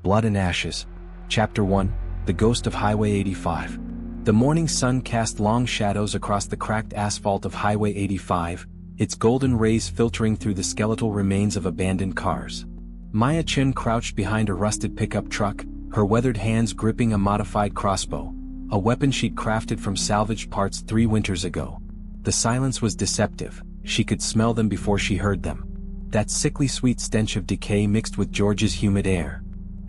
Blood and Ashes. Chapter 1, The Ghost of Highway 85. The morning sun cast long shadows across the cracked asphalt of Highway 85, its golden rays filtering through the skeletal remains of abandoned cars. Chen crouched behind a rusted pickup truck, her weathered hands gripping a modified crossbow, a weapon she'd crafted from salvaged parts 3 winters ago. The silence was deceptive. She could smell them before she heard them. That sickly sweet stench of decay mixed with George's humid air.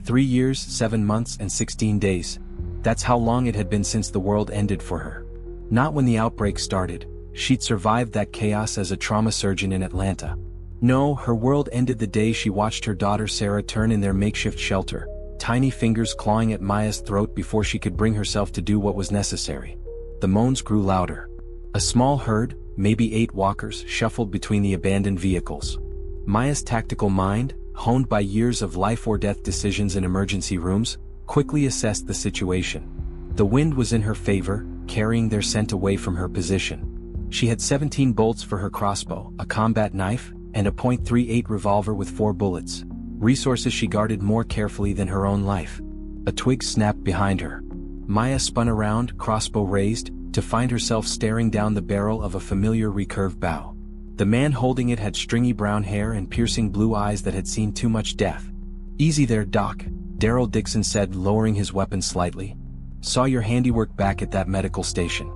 3 years, 7 months, and 16 days. That's how long it had been since the world ended for her. Not when the outbreak started. She'd survived that chaos as a trauma surgeon in Atlanta. No, her world ended the day she watched her daughter Sarah turn in their makeshift shelter, tiny fingers clawing at Maya's throat before she could bring herself to do what was necessary. The moans grew louder. A small herd, maybe 8 walkers, shuffled between the abandoned vehicles. Maya's tactical mind, honed by years of life-or-death decisions in emergency rooms, quickly assessed the situation. The wind was in her favor, carrying their scent away from her position. She had 17 bolts for her crossbow, a combat knife, and a .38 revolver with 4 bullets. Resources she guarded more carefully than her own life. A twig snapped behind her. Maya spun around, crossbow raised, to find herself staring down the barrel of a familiar recurved bow. The man holding it had stringy brown hair and piercing blue eyes that had seen too much death. "Easy there, Doc," Daryl Dixon said, lowering his weapon slightly. "Saw your handiwork back at that medical station.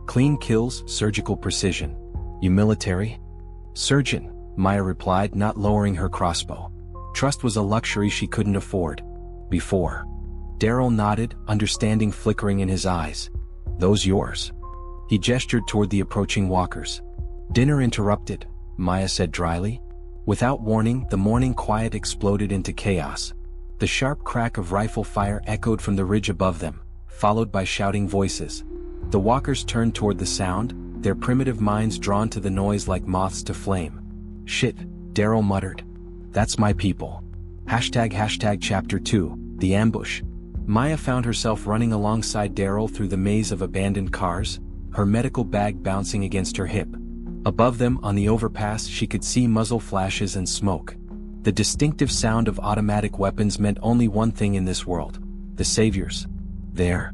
Clean kills, surgical precision. You military?" "Surgeon," Maya replied, not lowering her crossbow. Trust was a luxury she couldn't afford. Before. Daryl nodded, understanding flickering in his eyes. "Those yours?" He gestured toward the approaching walkers. "Dinner interrupted," Maya said dryly. Without warning, the morning quiet exploded into chaos. The sharp crack of rifle fire echoed from the ridge above them, followed by shouting voices. The walkers turned toward the sound, their primitive minds drawn to the noise like moths to flame. "Shit," Daryl muttered. "That's my people." Chapter 2, The Ambush. Maya found herself running alongside Daryl through the maze of abandoned cars, her medical bag bouncing against her hip. Above them, on the overpass, she could see muzzle flashes and smoke. The distinctive sound of automatic weapons meant only one thing in this world: the saviors. There.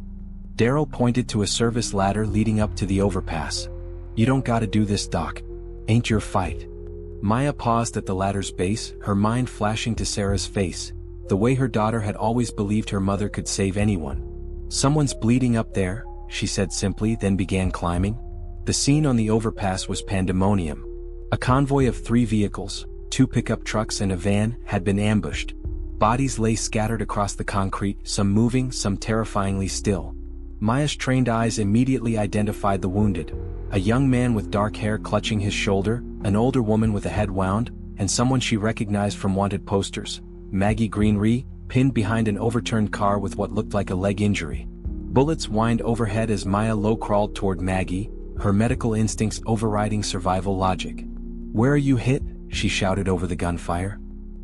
Daryl pointed to a service ladder leading up to the overpass. "You don't gotta do this, Doc. Ain't your fight." Maya paused at the ladder's base, her mind flashing to Sarah's face, the way her daughter had always believed her mother could save anyone. "Someone's bleeding up there," she said simply, then began climbing. The scene on the overpass was pandemonium. A convoy of 3 vehicles, 2 pickup trucks and a van, had been ambushed. Bodies lay scattered across the concrete, some moving, some terrifyingly still. Maya's trained eyes immediately identified the wounded: a young man with dark hair clutching his shoulder, an older woman with a head wound, and someone she recognized from wanted posters: Maggie Greenree, pinned behind an overturned car with what looked like a leg injury. Bullets whined overhead as Maya low-crawled toward Maggie, her medical instincts overriding survival logic. "Where are you hit?" she shouted over the gunfire.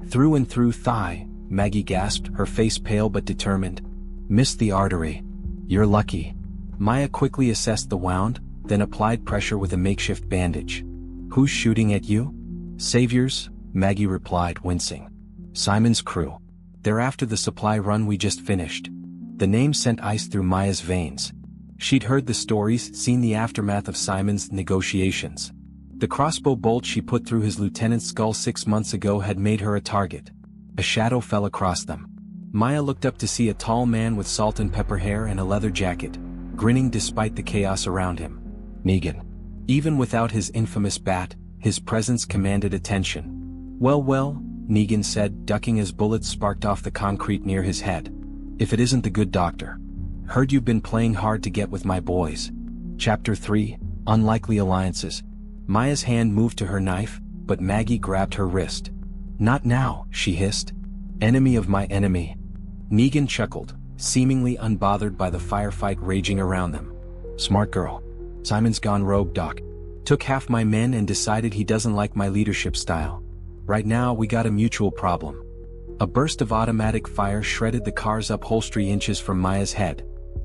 "Through and through thigh," Maggie gasped, her face pale but determined. "Missed the artery. You're lucky." Maya quickly assessed the wound, then applied pressure with a makeshift bandage. "Who's shooting at you?" "Saviors," Maggie replied, wincing. "Simon's crew. They're after the supply run we just finished." The name sent ice through Maya's veins. She'd heard the stories, seen the aftermath of Simon's negotiations. The crossbow bolt she put through his lieutenant's skull 6 months ago had made her a target. A shadow fell across them. Maya looked up to see a tall man with salt and pepper hair and a leather jacket, grinning despite the chaos around him. Negan. Even without his infamous bat, his presence commanded attention. Well, Negan said, ducking as bullets sparked off the concrete near his head. "If it isn't the good doctor. Heard you've been playing hard to get with my boys." Chapter 3, Unlikely Alliances. Maya's hand moved to her knife, but Maggie grabbed her wrist. "Not now," she hissed. "Enemy of my enemy." Negan chuckled, seemingly unbothered by the firefight raging around them. "Smart girl. Simon's gone rogue, Doc. Took half my men and decided he doesn't like my leadership style. Right now we got a mutual problem." A burst of automatic fire shredded the car's upholstery inches from Maya's head.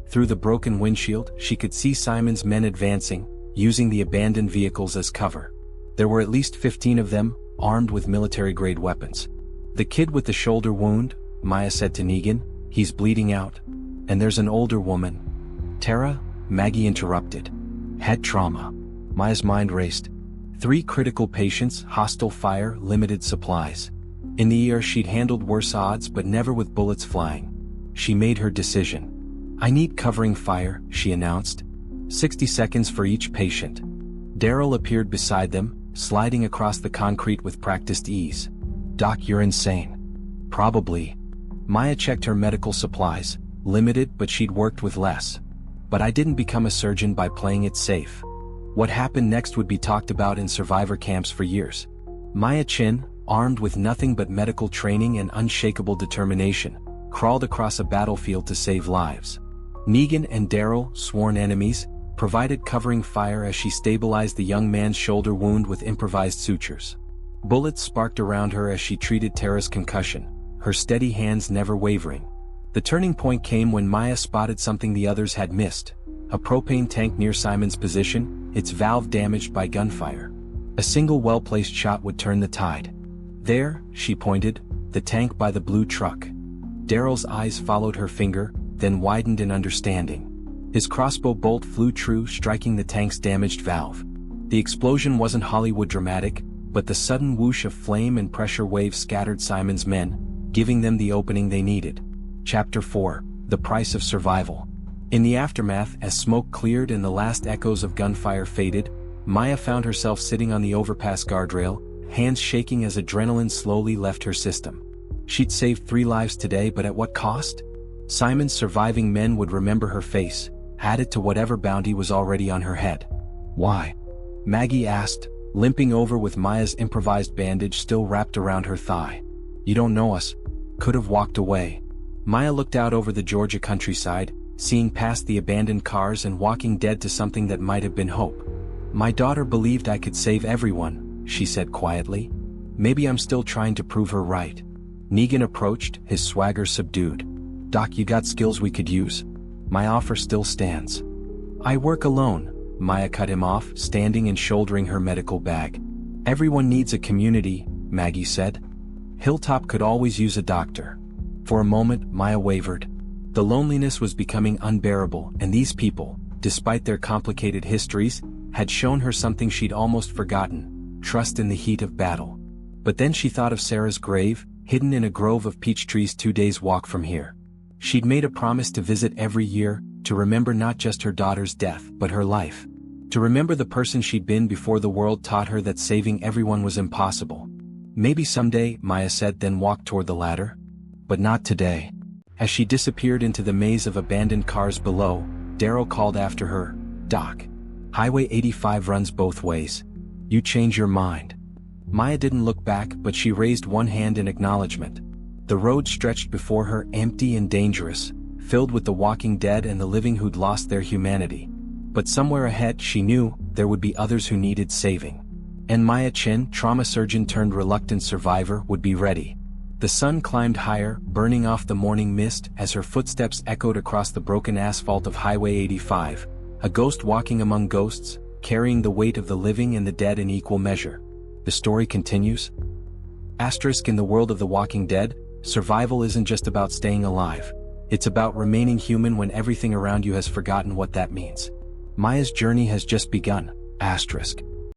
Through the broken windshield, she could see Simon's men advancing, using the abandoned vehicles as cover. There were at least 15 of them, armed with military-grade weapons. The kid with the shoulder wound, Maya said to Negan. "He's bleeding out." "And there's an older woman." "Tara?" Maggie interrupted. "Head trauma." Maya's mind raced. 3 critical patients, hostile fire, limited supplies. In the ER she'd handled worse odds but never with bullets flying. She made her decision. "I need covering fire," she announced. 60 seconds for each patient. Daryl appeared beside them, sliding across the concrete with practiced ease. "Doc, you're insane." "Probably." Maya checked her medical supplies, limited but she'd worked with less. "But I didn't become a surgeon by playing it safe." What happened next would be talked about in survivor camps for years. Chen, armed with nothing but medical training and unshakable determination, crawled across a battlefield to save lives. Negan and Daryl, sworn enemies, provided covering fire as she stabilized the young man's shoulder wound with improvised sutures. Bullets sparked around her as she treated Tara's concussion, her steady hands never wavering. The turning point came when Maya spotted something the others had missed: a propane tank near Simon's position, its valve damaged by gunfire. A single well-placed shot would turn the tide. "There," she pointed, "the tank by the blue truck." Daryl's eyes followed her finger, then widened in understanding. His crossbow bolt flew true, striking the tank's damaged valve. The explosion wasn't Hollywood dramatic, but the sudden whoosh of flame and pressure waves scattered Simon's men, giving them the opening they needed. Chapter 4: The Price of Survival. In the aftermath, as smoke cleared and the last echoes of gunfire faded, Maya found herself sitting on the overpass guardrail, hands shaking as adrenaline slowly left her system. She'd saved 3 lives today, but at what cost? Simon's surviving men would remember her face, added to whatever bounty was already on her head. "Why?" Maggie asked, limping over with Maya's improvised bandage still wrapped around her thigh. "You don't know us. Could have walked away." Maya looked out over the Georgia countryside, seeing past the abandoned cars and walking dead to something that might have been hope. "My daughter believed I could save everyone," she said quietly. "Maybe I'm still trying to prove her right." Negan approached, his swagger subdued. "Doc, you got skills we could use. My offer still stands." "I work alone," Maya cut him off, standing and shouldering her medical bag. "Everyone needs a community," Maggie said. Hilltop could always use a doctor. For a moment, Maya wavered. The loneliness was becoming unbearable, and these people, despite their complicated histories, had shown her something she'd almost forgotten: trust in the heat of battle. But then she thought of Sarah's grave, hidden in a grove of peach trees 2 days' walk from here. She'd made a promise to visit every year, to remember not just her daughter's death, but her life. To remember the person she'd been before the world taught her that saving everyone was impossible. "Maybe someday," Maya said, then walked toward the ladder. "But not today." As she disappeared into the maze of abandoned cars below, Daryl called after her, "Doc. Highway 85 runs both ways. You change your mind." Maya didn't look back, but she raised one hand in acknowledgement. The road stretched before her, empty and dangerous, filled with the walking dead and the living who'd lost their humanity. But somewhere ahead, she knew, there would be others who needed saving. And Chen, trauma surgeon turned reluctant survivor, would be ready. The sun climbed higher, burning off the morning mist as her footsteps echoed across the broken asphalt of Highway 85, a ghost walking among ghosts, carrying the weight of the living and the dead in equal measure. The story continues. In the world of the Walking Dead, survival isn't just about staying alive. It's about remaining human when everything around you has forgotten what that means. Maya's journey has just begun.